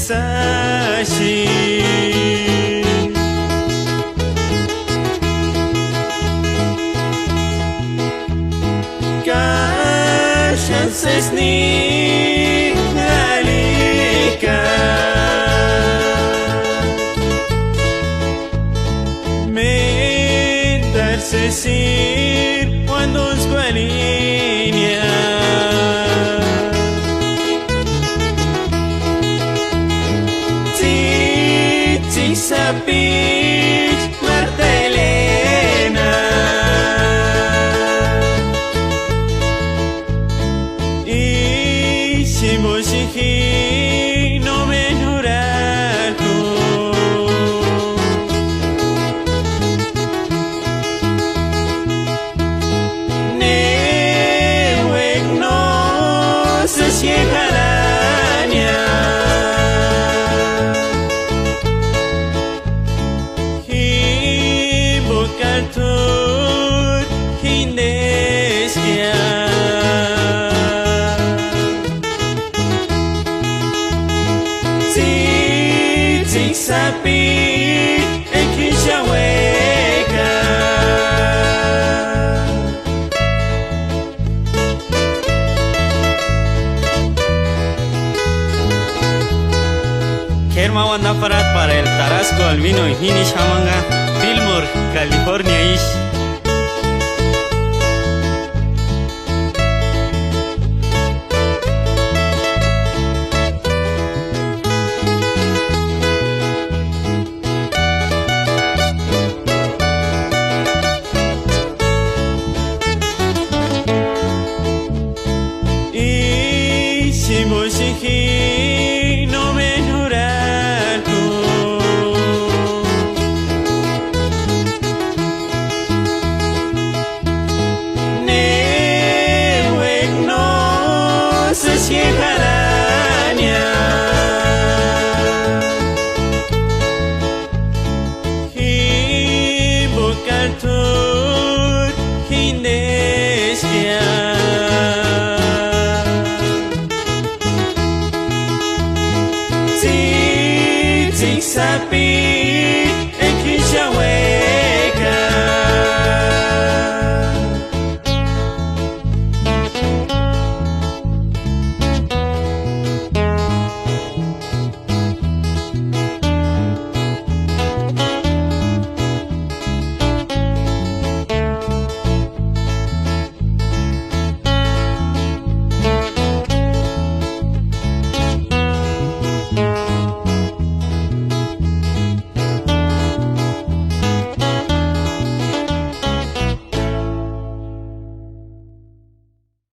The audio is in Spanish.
sashi Kashan sesni alika Me darse sir cuando squalinia Sapich Marta Elena Y si Moshiji no me jurato Newek no se llega Tur Hindeskia Tzik sapi Ekishaweka Kerma wanda parat para el Tarasco al vino y Hinish Hamanga Fillmore, California ish. Y si Moshiji